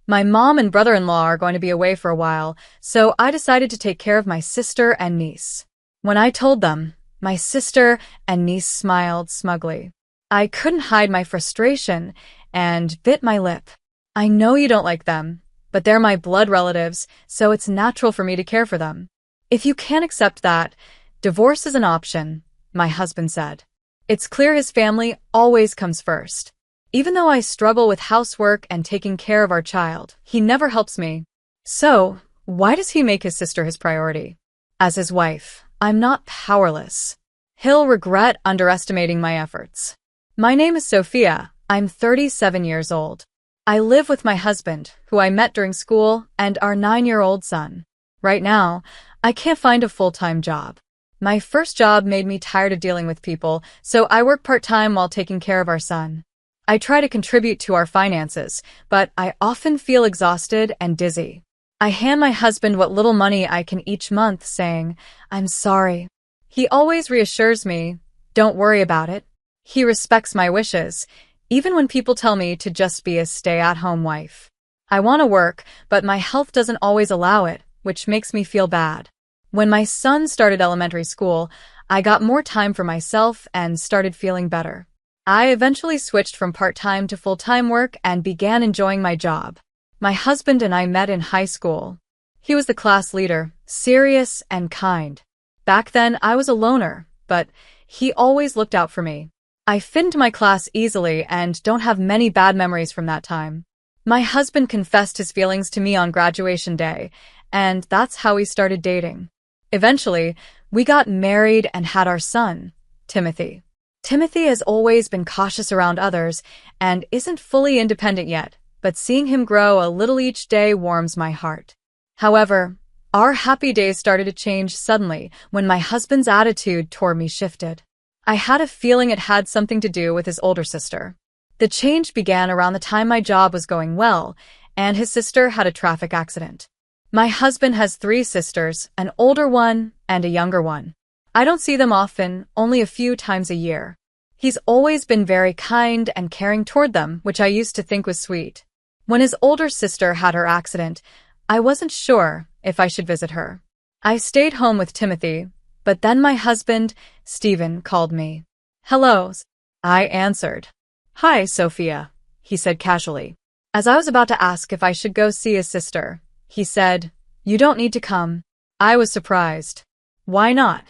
My mom and brother-in-law are going to be away for a while, so I decided to take care of my sister and niece. When I told them, my sister and niece smiled smugly. I couldn't hide my frustration and bit my lip. I know you don't like them, but they're my blood relatives, so it's natural for me to care for them. If you can't accept that, divorce is an option, my husband said. It's clear his family always comes first. Even though I struggle with housework and taking care of our child, he never helps me. So, why does he make his sister his priority? As his wife, I'm not powerless. He'll regret underestimating my efforts. My name is Sophia. I'm 37 years old. I live with my husband, who I met during school, and our 9-year-old son. Right now, I can't find a full-time job. My first job made me tired of dealing with people, so I work part-time while taking care of our son. I try to contribute to our finances, but I often feel exhausted and dizzy. I hand my husband what little money I can each month, saying, "I'm sorry." He always reassures me, "Don't worry about it." He respects my wishes, even when people tell me to just be a stay-at-home wife. I want to work, but my health doesn't always allow it, which makes me feel bad. When my son started elementary school, I got more time for myself and started feeling better. I eventually switched from part-time to full-time work and began enjoying my job. My husband and I met in high school. He was the class leader, serious and kind. Back then, I was a loner, but he always looked out for me. I fit into my class easily and don't have many bad memories from that time. My husband confessed his feelings to me on graduation day, and that's how we started dating. Eventually, we got married and had our son, Timothy. Timothy has always been cautious around others and isn't fully independent yet, but seeing him grow a little each day warms my heart. However, our happy days started to change suddenly when my husband's attitude toward me shifted. I had a feeling it had something to do with his older sister. The change began around the time my job was going well, and his sister had a traffic accident. My husband has 3 sisters, an older one and a younger one. I don't see them often, only a few times a year. He's always been very kind and caring toward them, which I used to think was sweet. When his older sister had her accident, I wasn't sure if I should visit her. I stayed home with Timothy, but then my husband, Stephen, called me. "Hello," I answered. "Hi, Sophia," he said casually. As I was about to ask if I should go see his sister, he said, "You don't need to come." I was surprised. "Why not?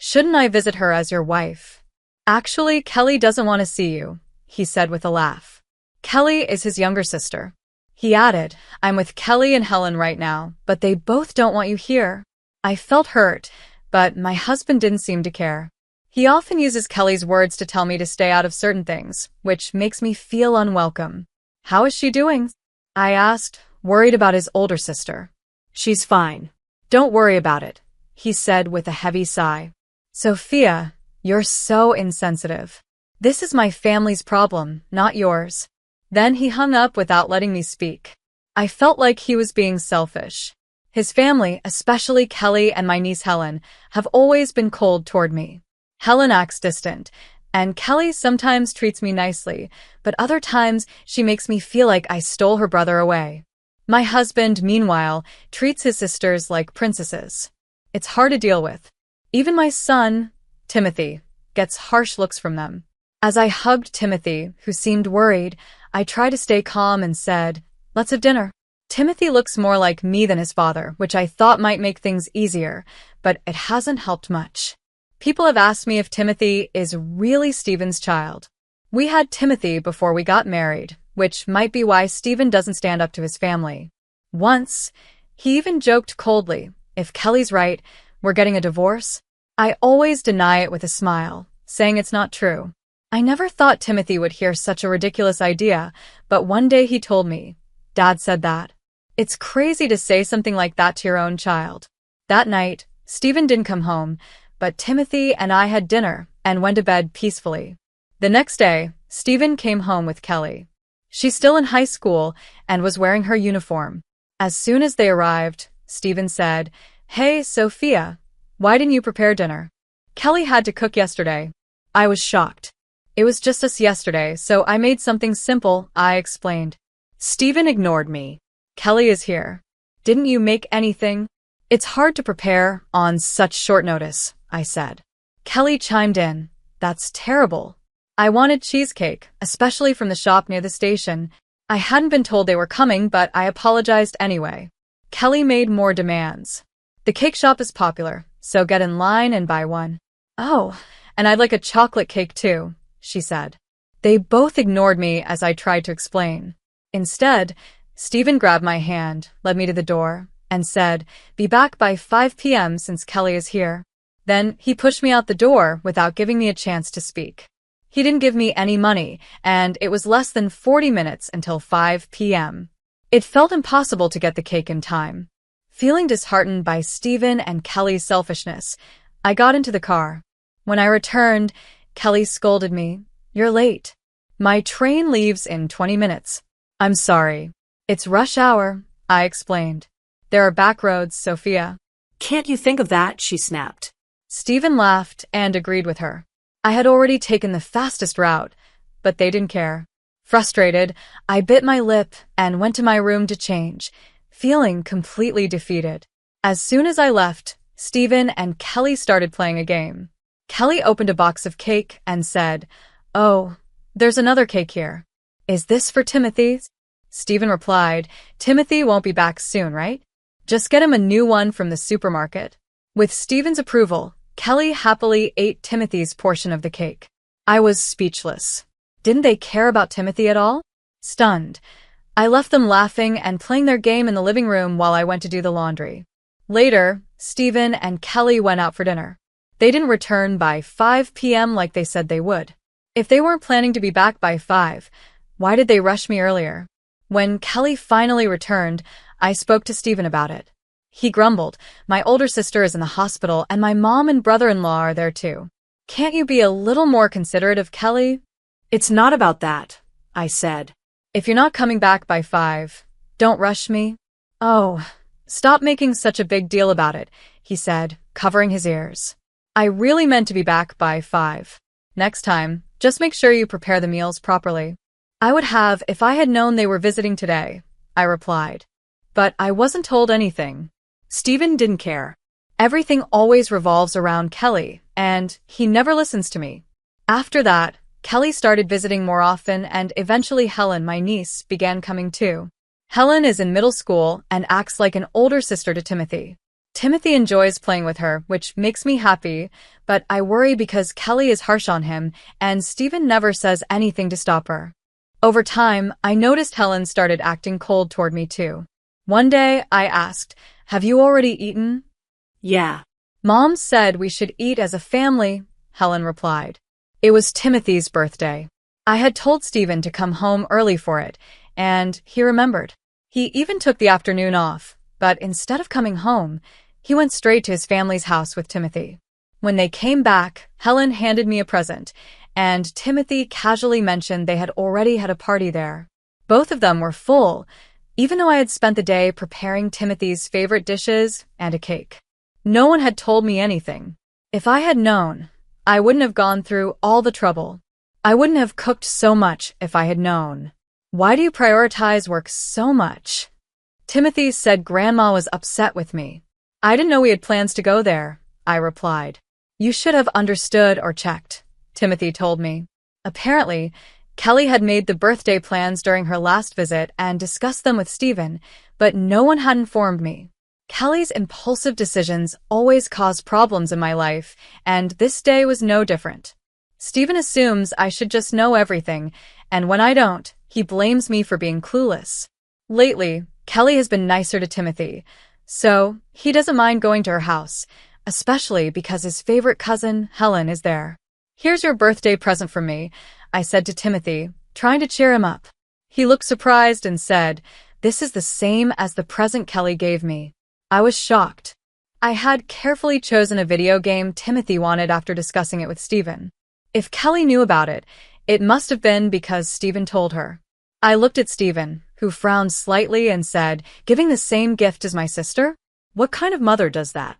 Shouldn't I visit her as your wife?" "Actually, Kelly doesn't want to see you," he said with a laugh. Kelly is his younger sister. He added, "I'm with Kelly and Helen right now, but they both don't want you here." I felt hurt, but my husband didn't seem to care. He often uses Kelly's words to tell me to stay out of certain things, which makes me feel unwelcome. "How is she doing?" I asked, worried about his older sister. "She's fine. Don't worry about it," he said with a heavy sigh. "Sophia, you're so insensitive. This is my family's problem, not yours." Then he hung up without letting me speak. I felt like he was being selfish. His family, especially Kelly and my niece Helen, have always been cold toward me. Helen acts distant, and Kelly sometimes treats me nicely, but other times she makes me feel like I stole her brother away. My husband, meanwhile, treats his sisters like princesses. It's hard to deal with. Even my son, Timothy, gets harsh looks from them. As I hugged Timothy, who seemed worried, I tried to stay calm and said, "Let's have dinner." Timothy looks more like me than his father, which I thought might make things easier, but it hasn't helped much. People have asked me if Timothy is really Stephen's child. We had Timothy before we got married, which might be why Stephen doesn't stand up to his family. Once, he even joked coldly, "If Kelly's right, we're getting a divorce." I always deny it with a smile, saying it's not true. I never thought Timothy would hear such a ridiculous idea, but one day he told me, "Dad said that." It's crazy to say something like that to your own child. That night, Stephen didn't come home, but Timothy and I had dinner and went to bed peacefully. The next day, Stephen came home with Kelly. She's still in high school and was wearing her uniform. As soon as they arrived, Stephen said, "Hey, Sophia, why didn't you prepare dinner?" "Kelly had to cook yesterday." I was shocked. "It was just us yesterday, so I made something simple," I explained. Stephen ignored me. Kelly is here. Didn't you make anything? It's hard to prepare on such short notice, I said. Kelly chimed in. That's terrible. I wanted cheesecake, especially from the shop near the station. I hadn't been told they were coming, but I apologized anyway. Kelly made more demands. The cake shop is popular, so get in line and buy one. Oh, and I'd like a chocolate cake too, she said. They both ignored me as I tried to explain. Instead, Stephen grabbed my hand, led me to the door, and said, "Be back by 5 p.m. since Kelly is here." Then he pushed me out the door without giving me a chance to speak. He didn't give me any money, and it was less than 40 minutes until 5 p.m. It felt impossible to get the cake in time. Feeling disheartened by Stephen and Kelly's selfishness, I got into the car. When I returned, Kelly scolded me. "You're late. My train leaves in 20 minutes. I'm sorry. It's rush hour," I explained. "There are back roads, Sophia." "Can't you think of that?" she snapped. Stephen laughed and agreed with her. I had already taken the fastest route, but they didn't care. Frustrated, I bit my lip and went to my room to change, feeling completely defeated. As soon as I left, Stephen and Kelly started playing a game. Kelly opened a box of cake and said, "Oh, there's another cake here. Is this for Timothy?" Stephen replied, "Timothy won't be back soon, right? Just get him a new one from the supermarket." With Stephen's approval, Kelly happily ate Timothy's portion of the cake. I was speechless. Didn't they care about Timothy at all? Stunned, I left them laughing and playing their game in the living room while I went to do the laundry. Later, Stephen and Kelly went out for dinner. They didn't return by 5 p.m. like they said they would. If they weren't planning to be back by 5, why did they rush me earlier? When Kelly finally returned, I spoke to Stephen about it. He grumbled, "My older sister is in the hospital and my mom and brother-in-law are there too. Can't you be a little more considerate of Kelly?" "It's not about that," I said. "If you're not coming back by 5, don't rush me." "Oh, stop making such a big deal about it," he said, covering his ears. "I really meant to be back by 5. Next time, just make sure you prepare the meals properly." "I would have if I had known they were visiting today," I replied. But I wasn't told anything. Stephen didn't care. Everything always revolves around Kelly, and he never listens to me. After that, Kelly started visiting more often, and eventually Helen, my niece, began coming too. Helen is in middle school and acts like an older sister to Timothy. Timothy enjoys playing with her, which makes me happy, but I worry because Kelly is harsh on him, and Stephen never says anything to stop her. Over time, I noticed Helen started acting cold toward me too. One day, I asked, "Have you already eaten?" "Yeah." "Mom said we should eat as a family," Helen replied. It was Timothy's birthday. I had told Stephen to come home early for it, and he remembered. He even took the afternoon off, but instead of coming home, he went straight to his family's house with Timothy. When they came back, Helen handed me a present, and Timothy casually mentioned they had already had a party there. Both of them were full, even though I had spent the day preparing Timothy's favorite dishes and a cake. No one had told me anything. If I had known, I wouldn't have gone through all the trouble. I wouldn't have cooked so much if I had known. Why do you prioritize work so much? Timothy said Grandma was upset with me. I didn't know we had plans to go there, I replied. You should have understood or checked, Timothy told me. Apparently, Kelly had made the birthday plans during her last visit and discussed them with Stephen, but no one had informed me. Kelly's impulsive decisions always cause problems in my life, and this day was no different. Stephen assumes I should just know everything, and when I don't, he blames me for being clueless. Lately, Kelly has been nicer to Timothy, so he doesn't mind going to her house, especially because his favorite cousin, Helen, is there. Here's your birthday present from me, I said to Timothy, trying to cheer him up. He looked surprised and said, this is the same as the present Kelly gave me. I was shocked. I had carefully chosen a video game Timothy wanted after discussing it with Stephen. If Kelly knew about it, it must have been because Stephen told her. I looked at Stephen, who frowned slightly and said, giving the same gift as my sister? What kind of mother does that?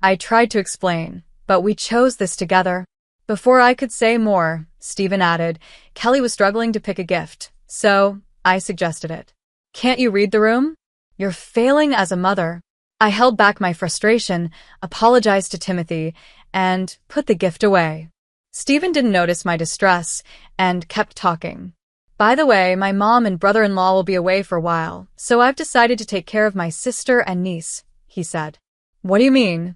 I tried to explain, but we chose this together. Before I could say more, Stephen added, Kelly was struggling to pick a gift, so I suggested it. Can't you read the room? You're failing as a mother. I held back my frustration, apologized to Timothy, and put the gift away. Stephen didn't notice my distress and kept talking. By the way, my mom and brother-in-law will be away for a while, so I've decided to take care of my sister and niece, he said. What do you mean?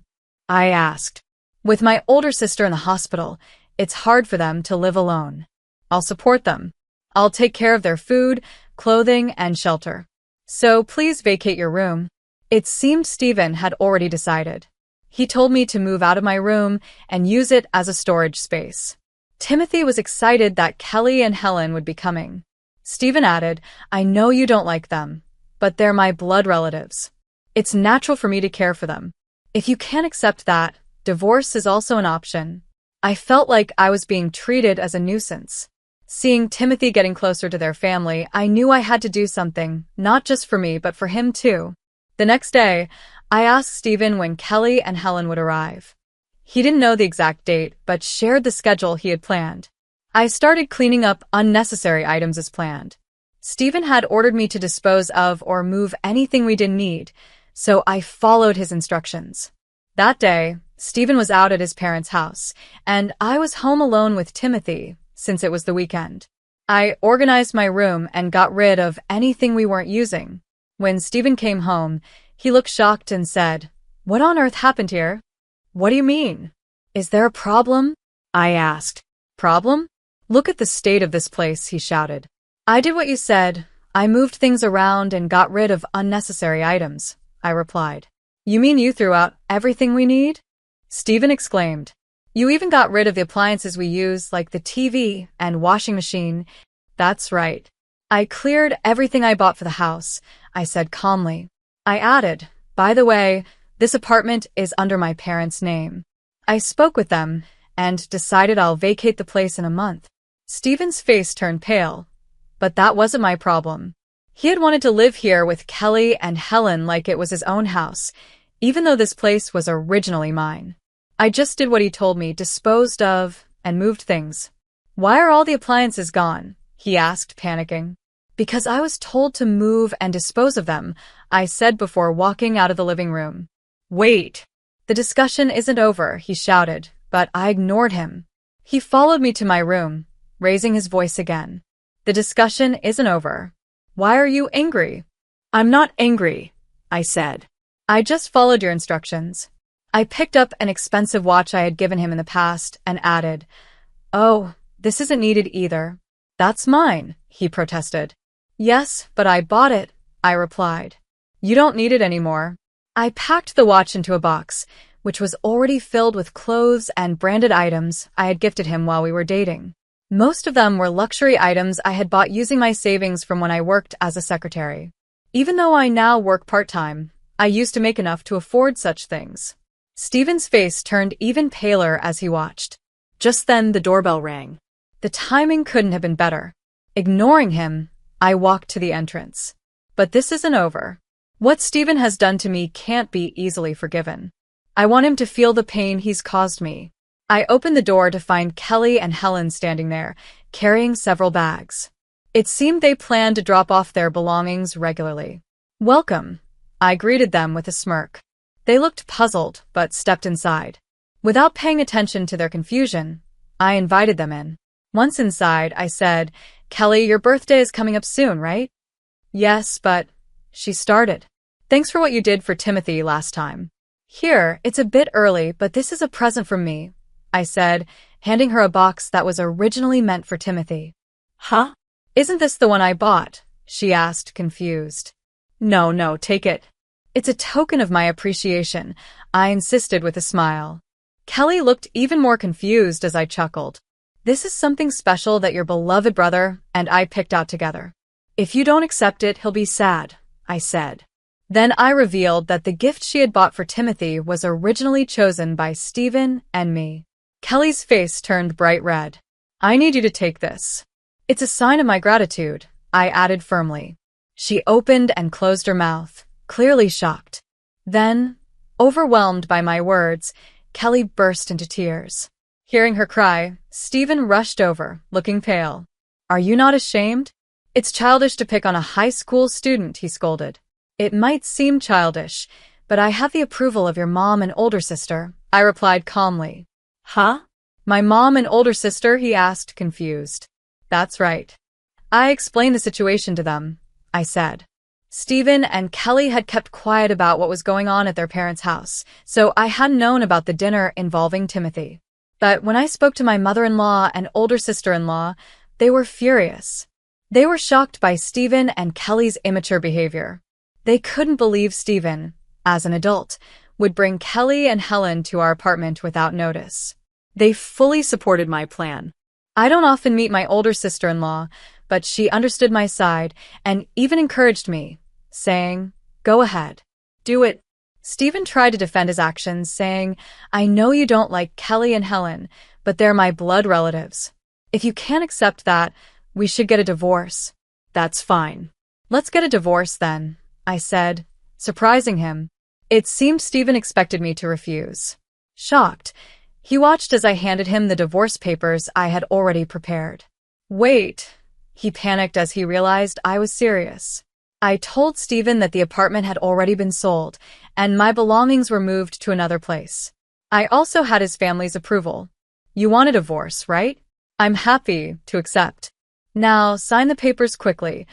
I asked. With my older sister in the hospital, it's hard for them to live alone. I'll support them. I'll take care of their food, clothing, and shelter. So please vacate your room. It seemed Stephen had already decided. He told me to move out of my room and use it as a storage space. Timothy was excited that Kelly and Helen would be coming. Stephen added, I know you don't like them, but they're my blood relatives. It's natural for me to care for them. If you can't accept that, divorce is also an option. I felt like I was being treated as a nuisance. Seeing Timothy getting closer to their family, I knew I had to do something, not just for me, but for him too. The next day, I asked Stephen when Kelly and Helen would arrive. He didn't know the exact date, but shared the schedule he had planned. I started cleaning up unnecessary items as planned. Stephen had ordered me to dispose of or move anything we didn't need, so I followed his instructions. That day, Stephen was out at his parents' house, and I was home alone with Timothy, since it was the weekend. I organized my room and got rid of anything we weren't using. When Stephen came home, he looked shocked and said, What on earth happened here? What do you mean? Is there a problem? I asked. Problem? Look at the state of this place, he shouted. I did what you said. I moved things around and got rid of unnecessary items, I replied. You mean you threw out everything we need? Stephen exclaimed. You even got rid of the appliances we use, like the TV and washing machine. That's right. I cleared everything I bought for the house, I said calmly. I added, by the way, this apartment is under my parents' name. I spoke with them and decided I'll vacate the place in a month. Stephen's face turned pale, but that wasn't my problem. He had wanted to live here with Kelly and Helen like it was his own house, even though this place was originally mine. I just did what he told me, disposed of, and moved things. Why are all the appliances gone? He asked, panicking. Because I was told to move and dispose of them, I said before walking out of the living room. Wait. The discussion isn't over, he shouted, but I ignored him. He followed me to my room, raising his voice again. The discussion isn't over. Why are you angry? I'm not angry, I said. I just followed your instructions. I picked up an expensive watch I had given him in the past and added, Oh, this isn't needed either. That's mine, he protested. Yes, but I bought it, I replied. You don't need it anymore. I packed the watch into a box, which was already filled with clothes and branded items I had gifted him while we were dating. Most of them were luxury items I had bought using my savings from when I worked as a secretary. Even though I now work part-time, I used to make enough to afford such things. Stephen's face turned even paler as he watched. Just then the doorbell rang. The timing couldn't have been better. Ignoring him, I walked to the entrance. But this isn't over. What Stephen has done to me can't be easily forgiven. I want him to feel the pain he's caused me. I opened the door to find Kelly and Helen standing there, carrying several bags. It seemed they planned to drop off their belongings regularly. Welcome, I greeted them with a smirk. They looked puzzled, but stepped inside. Without paying attention to their confusion, I invited them in. Once inside, I said, Kelly, your birthday is coming up soon, right? Yes, but... She started. Thanks for what you did for Timothy last time. Here, it's a bit early, but this is a present from me, I said, handing her a box that was originally meant for Timothy. Huh? Isn't this the one I bought? She asked, confused. No, take it. It's a token of my appreciation, I insisted with a smile. Kelly looked even more confused as I chuckled. This is something special that your beloved brother and I picked out together. If you don't accept it, he'll be sad, I said. Then I revealed that the gift she had bought for Timothy was originally chosen by Stephen and me. Kelly's face turned bright red. I need you to take this. It's a sign of my gratitude, I added firmly. She opened and closed her mouth, clearly shocked. Then, overwhelmed by my words, Kelly burst into tears. Hearing her cry, Stephen rushed over, looking pale. Are you not ashamed? It's childish to pick on a high school student, he scolded. It might seem childish, but I have the approval of your mom and older sister, I replied calmly. Huh? My mom and older sister, he asked, confused. That's right. I explained the situation to them, I said. Stephen and Kelly had kept quiet about what was going on at their parents' house, so I hadn't known about the dinner involving Timothy. But when I spoke to my mother-in-law and older sister-in-law, they were furious. They were shocked by Stephen and Kelly's immature behavior. They couldn't believe Stephen, as an adult, would bring Kelly and Helen to our apartment without notice. They fully supported my plan. I don't often meet my older sister-in-law, but she understood my side and even encouraged me, saying, "Go ahead. Do it." Stephen tried to defend his actions, saying, "I know you don't like Kelly and Helen, but they're my blood relatives. If you can't accept that, we should get a divorce." That's fine. "Let's get a divorce then," I said, surprising him. It seemed Stephen expected me to refuse. Shocked, he watched as I handed him the divorce papers I had already prepared. "Wait," he panicked as he realized I was serious. I told Stephen that the apartment had already been sold, and my belongings were moved to another place. I also had his family's approval. "You want a divorce, right? I'm happy to accept. Now, sign the papers quickly.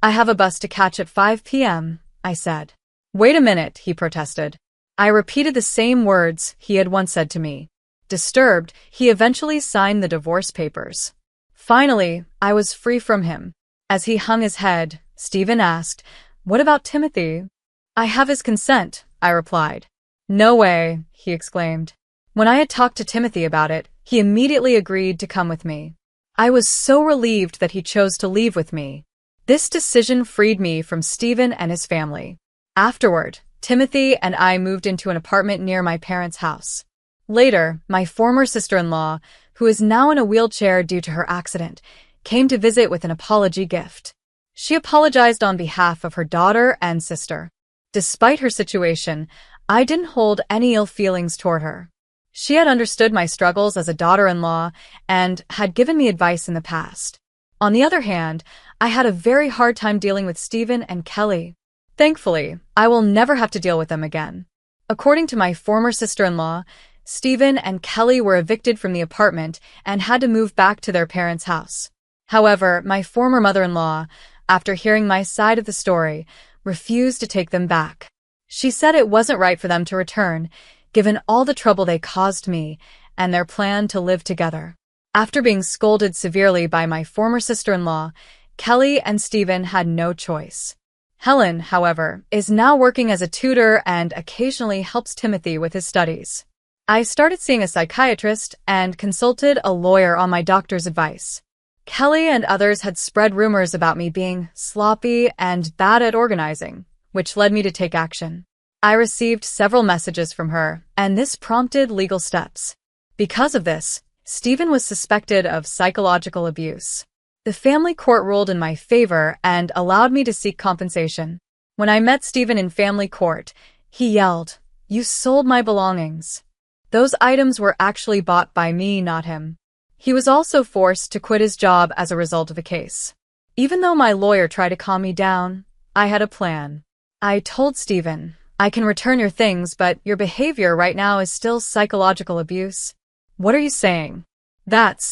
I have a bus to catch at 5 p.m., I said. "Wait a minute," he protested. I repeated the same words he had once said to me. Disturbed, he eventually signed the divorce papers. Finally, I was free from him. As he hung his head, Stephen asked, "What about Timothy?" "I have his consent," I replied. "No way," he exclaimed. When I had talked to Timothy about it, he immediately agreed to come with me. I was so relieved that he chose to leave with me. This decision freed me from Stephen and his family. Afterward, Timothy and I moved into an apartment near my parents' house. Later, my former sister-in-law, who is now in a wheelchair due to her accident, came to visit with an apology gift. She apologized on behalf of her daughter and sister. Despite her situation, I didn't hold any ill feelings toward her. She had understood my struggles as a daughter-in-law and had given me advice in the past. On the other hand, I had a very hard time dealing with Stephen and Kelly. Thankfully, I will never have to deal with them again. According to my former sister-in-law, Stephen and Kelly were evicted from the apartment and had to move back to their parents' house. However, my former mother-in-law, after hearing my side of the story, refused to take them back. She said it wasn't right for them to return, given all the trouble they caused me and their plan to live together. After being scolded severely by my former sister-in-law, Kelly and Stephen had no choice. Helen, however, is now working as a tutor and occasionally helps Timothy with his studies. I started seeing a psychiatrist and consulted a lawyer on my doctor's advice. Kelly and others had spread rumors about me being sloppy and bad at organizing, which led me to take action. I received several messages from her, and this prompted legal steps. Because of this, Stephen was suspected of psychological abuse. The family court ruled in my favor and allowed me to seek compensation. When I met Stephen in family court, he yelled, "You sold my belongings." Those items were actually bought by me, not him. He was also forced to quit his job as a result of the case. Even though my lawyer tried to calm me down, I had a plan. I told Stephen, "I can return your things, but your behavior right now is still psychological abuse." "What are you saying?"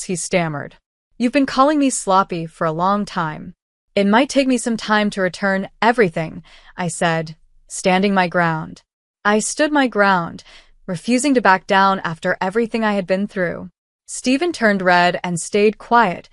He stammered. "You've been calling me sloppy for a long time. It might take me some time to return everything," I said, standing my ground. I stood my ground, refusing to back down after everything I had been through. Stephen turned red and stayed quiet,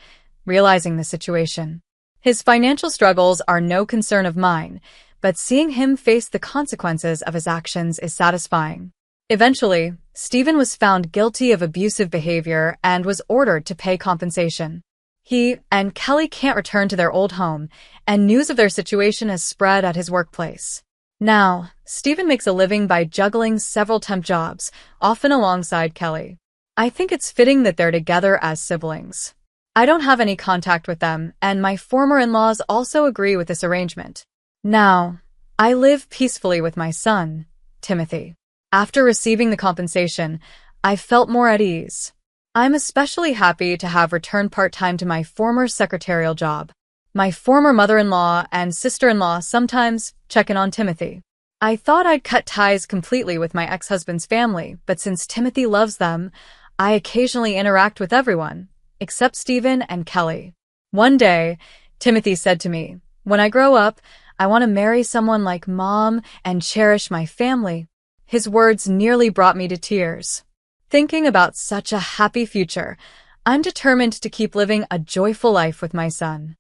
realizing the situation. His financial struggles are no concern of mine, but seeing him face the consequences of his actions is satisfying. Eventually, Stephen was found guilty of abusive behavior and was ordered to pay compensation. He and Kelly can't return to their old home, and news of their situation has spread at his workplace. Now, Stephen makes a living by juggling several temp jobs, often alongside Kelly. I think it's fitting that they're together as siblings. I don't have any contact with them, and my former in-laws also agree with this arrangement. Now, I live peacefully with my son, Timothy. After receiving the compensation, I felt more at ease. I'm especially happy to have returned part-time to my former secretarial job. My former mother-in-law and sister-in-law sometimes check in on Timothy. I thought I'd cut ties completely with my ex-husband's family, but since Timothy loves them, I occasionally interact with everyone, except Stephen and Kelly. One day, Timothy said to me, "When I grow up, I want to marry someone like Mom and cherish my family." His words nearly brought me to tears. Thinking about such a happy future, I'm determined to keep living a joyful life with my son.